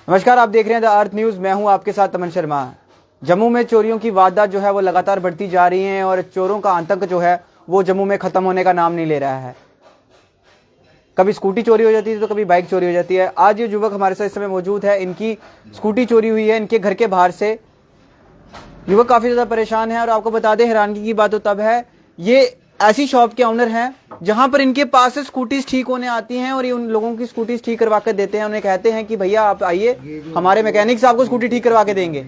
नमस्कार, आप देख रहे हैं द अर्थ न्यूज़। मैं हूं आपके साथ अमन शर्मा। जम्मू में चोरियों की वारदात जो है वो लगातार बढ़ती जा रही है और चोरों का आतंक जो है वो जम्मू में खत्म होने का नाम नहीं ले रहा है। कभी स्कूटी चोरी हो जाती है तो कभी बाइक चोरी हो जाती है। आज ये युवक हमारे साथ इस समय मौजूद है। इनकी स्कूटी चोरी हुई है इनके घर के बाहर से। युवक काफी ज्यादा परेशान है और आपको बता दें, हैरानगी की बात तो तब है, ये ऐसी शॉप के ऑनर हैं जहां पर इनके पास से स्कूटीज ठीक होने आती हैं और ये उन लोगों की स्कूटीज ठीक करवा कर देते हैं। उन्हें कहते हैं कि भैया आप आइए, हमारे मैकेनिक्स आपको स्कूटी ठीक करवा के देंगे।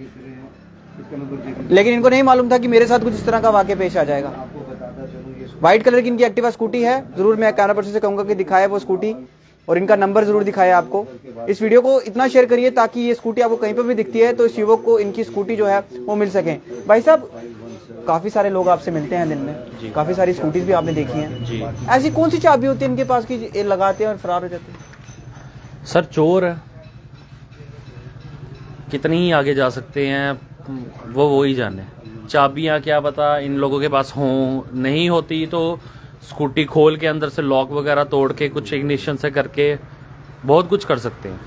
लेकिन इनको नहीं मालूम था कि मेरे साथ कुछ इस तरह का वाकया पेश आ जाएगा। व्हाइट कलर की इनकी एक्टिवा स्कूटी है। जरूर मैं कैमरा पर्सन से कहूंगा कि दिखाए वो स्कूटी और इनका नंबर जरूर दिखाए आपको। इस वीडियो को इतना शेयर करिए ताकि ये स्कूटी आपको कहीं पर भी दिखती है तो इस युवक को इनकी स्कूटी जो है वो मिल सके। भाई साहब, काफी सारे लोग आपसे मिलते हैं दिन में, काफी सारी स्कूटीज भी आपने देखी हैं जी। ऐसी कौन सी चाबी होती है इनके पास की ये लगाते हैं और फरार हो जाते हैं? सर चोर है, कितनी ही आगे जा सकते हैं वो ही जाने। चाबियां क्या पता इन लोगों के पास हों, नहीं होती तो स्कूटी खोल के अंदर से लॉक वगैरह तोड़ के कुछ इग्निशन से करके बहुत कुछ कर सकते हैं।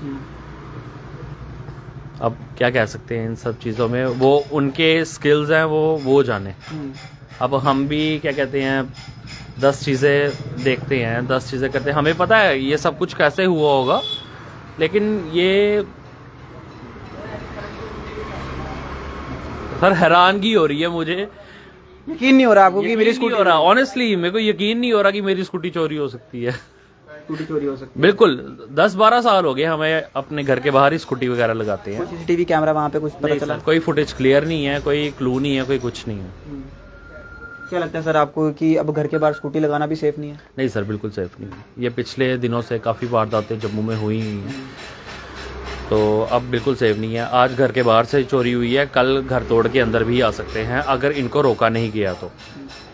अब क्या कह सकते हैं इन सब चीज़ों में, वो उनके स्किल्स हैं, वो जाने। अब हम भी क्या कहते हैं 10 चीज़ें देखते हैं, 10 चीज़ें करते हैं, हमें पता है ये सब कुछ कैसे हुआ होगा, लेकिन ये सर हैरानगी हो रही है मुझे। यकीन नहीं हो रहा आपको कि मेरी स्कूटी हो रहा, ऑनेस्टली मेरे को यकीन नहीं हो रहा कि मेरी स्कूटी चोरी हो सकती है। स्कूटी चोरी हो सकती है? बिल्कुल, 10-12 साल हो गए हमें अपने घर के बाहर ही स्कूटी वगैरह लगाते हैं। सीसीटीवी कैमरा वहाँ पे कुछ पता चला? कोई फुटेज क्लियर नहीं है, कोई क्लू नहीं है, कोई कुछ नहीं है। क्या लगता है सर आपको कि अब घर के बाहर स्कूटी लगाना भी सेफ नहीं है? नहीं सर, बिल्कुल सेफ नहीं है। ये पिछले दिनों से काफ़ी वारदातें जम्मू में हुई हैं, तो अब बिल्कुल सेफ नहीं है। आज घर के बाहर से चोरी हुई है, कल घर तोड़ के अंदर भी आ सकते हैं अगर इनको रोका नहीं गया तो।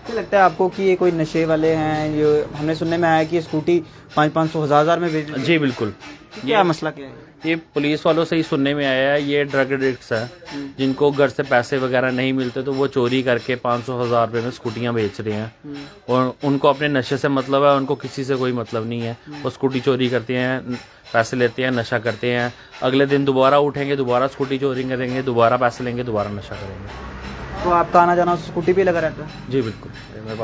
क्या लगता है आपको कि ये कोई नशे वाले हैं? ये हमने सुनने में आया कि ये स्कूटी 500-500 हज़ार में बेच? जी बिल्कुल। क्या मसला क्या है? ये पुलिस वालों से ही सुनने में आया है, ये ड्रग एडिक्ट्स है जिनको घर से पैसे वगैरह नहीं मिलते तो वो चोरी करके 500,000 रुपये में स्कूटियाँ बेच रहे हैं और उनको अपने नशे से मतलब है, उनको किसी से कोई मतलब नहीं है। वो स्कूटी चोरी करते हैं, पैसे लेते हैं, नशा करते हैं, अगले दिन दोबारा उठेंगे, दोबारा स्कूटी चोरी करेंगे, दोबारा पैसे लेंगे, दोबारा नशा करेंगे। तो आपका आना जाना स्कूटी पे लगा रहता है? जी बिल्कुल।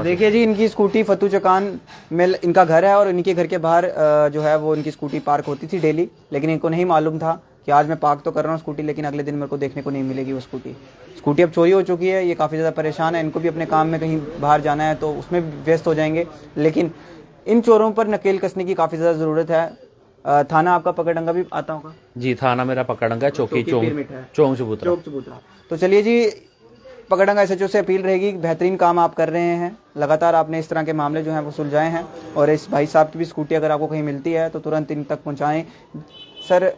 देखिए जी, इनकी स्कूटी फतू चकान में इनका घर है और इनके घर के बाहर जो है वो इनकी स्कूटी पार्क होती थी डेली। लेकिन इनको नहीं मालूम था कि आज मैं पार्क तो कर रहा हूँ स्कूटी, लेकिन अगले दिन मेरे को देखने को नहीं मिलेगी वो स्कूटी अब चोरी हो चुकी है। ये काफ़ी ज़्यादा परेशान है। इनको भी अपने काम में कहीं बाहर जाना है तो उसमें व्यस्त हो जाएंगे। लेकिन इन चोरों पर नकेल कसने की काफ़ी ज़्यादा ज़रूरत है। थाना आपका पकड़ंगा भी आता होगा? जी, थाना मेरा पकड़ंगा चौकी चौंक चबूतरा। तो चलिए जी, पकड़ंगा SHO से अपील रहेगी, बेहतरीन काम आप कर रहे हैं। लगातार आपने इस तरह के मामले जो हैं वो सुलझाए हैं और इस भाई साहब की भी स्कूटी अगर आपको कहीं मिलती है तो तुरंत इन तक पहुंचाएं। सर,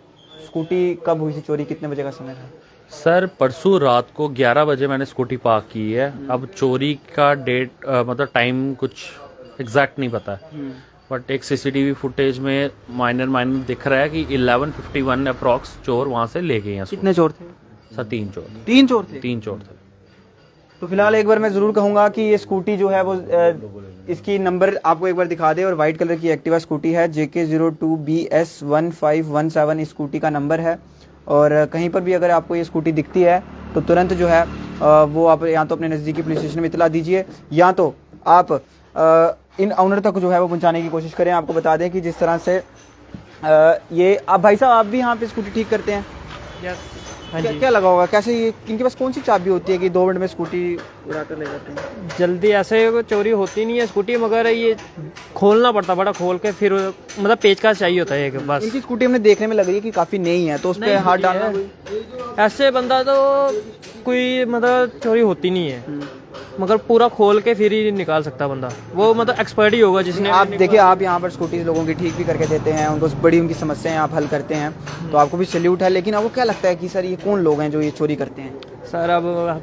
स्कूटी कब हुई थी चोरी, कितने बजे का समय था? सर परसों रात को 11 बजे मैंने स्कूटी पार्क की है। अब चोरी का डेट मतलब टाइम कुछ एग्जैक्ट नहीं पता है, बट एक CCTV फुटेज में माइनर दिख रहा है कि 11:51 अप्रॉक्स चोर वहाँ से ले गए हैं। कितने चोर थे? सर 3 चोर। 3 चोर थे। तो फिलहाल एक बार मैं जरूर कहूंगा कि ये स्कूटी जो है वो इसकी नंबर आपको एक बार दिखा दे। और व्हाइट कलर की एक्टिवा स्कूटी है, JK02BS1517 इस स्कूटी का नंबर है। और कहीं पर भी अगर आपको ये स्कूटी दिखती है तो तुरंत जो है वो आप या तो अपने नज़दीकी पुलिस स्टेशन में इतला दीजिए या तो आप इन ऑनर तक जो है वो पहुंचाने की कोशिश करें। आपको बता दें कि जिस तरह से ये आप भाई साहब आप भी यहाँ पे स्कूटी ठीक करते हैं? यस। क्या लगा होगा, कैसे ये इनके पास कौन सी चाबी होती है कि 2 मिनट में स्कूटी उड़ा कर ले जाते हैं? जल्दी ऐसे चोरी होती नहीं है स्कूटी, मगर ये खोलना पड़ता बड़ा, खोल के फिर मतलब पेचकस चाहिए होता है एक बस। इनकी स्कूटी हमने देखने में लग रही है कि काफी नई है, तो उस पर हाथ डालना ऐसे बंदा तो कोई मतलब चोरी होती नहीं है, मगर पूरा खोल के फिर ही निकाल सकता बंदा, वो मतलब एक्सपर्ट ही होगा जिसने। आप देखिए, आप यहाँ पर स्कूटी लोगों की ठीक भी करके देते हैं, उनको बड़ी उनकी समस्याएं आप हल करते हैं, तो आपको भी सैल्यूट है। लेकिन आपको क्या लगता है कि सर ये कौन लोग हैं जो ये चोरी करते हैं? सर अब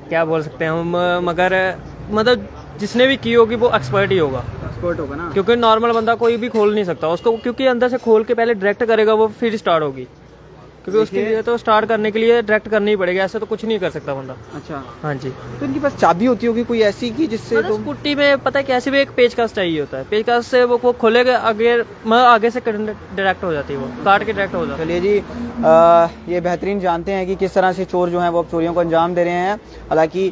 क्या बोल सकते हैं हम, मगर मतलब जिसने भी की होगी वो एक्सपर्ट ही होगा। एक्सपर्ट होगा ना, क्योंकि नॉर्मल बंदा कोई भी खोल नहीं सकता उसको, क्योंकि अंदर से खोल के पहले डायरेक्ट करेगा वो फिर स्टार्ट होगी। क्योंकि उसके लिए तो स्टार्ट करने के लिए डायरेक्ट करनी ही पड़ेगी, ऐसे तो कुछ नहीं कर सकता बंदा। अच्छा, हाँ जी। तो इनके पास चाबी होती होगी कोई ऐसी कि जिससे मतलब स्कूटी में पता है कैसे भी एक पेचकस चाहिए होता है, पेचकस से वो खोलेगा आगे, मतलब आगे से डायरेक्ट हो जाती है, वो काट के डायरेक्ट हो जाता है। चलिए जी, ये बेहतरीन जानते हैं कि किस तरह से चोर जो हैं वो अब चोरियों को अंजाम दे रहे हैं। हालांकि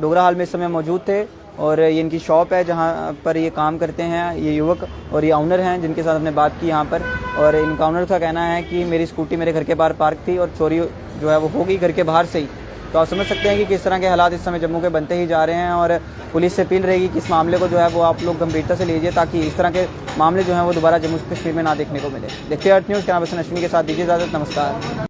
डोगरा हाल में इस समय मौजूद थे और ये इनकी शॉप है जहाँ पर ये काम करते हैं ये युवक, और ये ऑनर हैं जिनके साथ हमने बात की यहाँ पर। और इनका ऑनर का कहना है कि मेरी स्कूटी मेरे घर के बाहर पार्क थी और चोरी जो है वो हो गई घर के बाहर से ही। तो आप समझ सकते हैं कि किस तरह के हालात इस समय जम्मू के बनते ही जा रहे हैं, और पुलिस से अपील रहेगी कि इस मामले को जो है वो आप लोग गंभीरता से लीजिए, ताकि इस तरह के मामले जो हैं वो दोबारा जम्मू कश्मीर में ना देखने को मिले। देखते हैं अर्थ न्यूज़, कैमरा पर्सन अश्विनी के साथ, दीजिए इजाज़त, नमस्कार।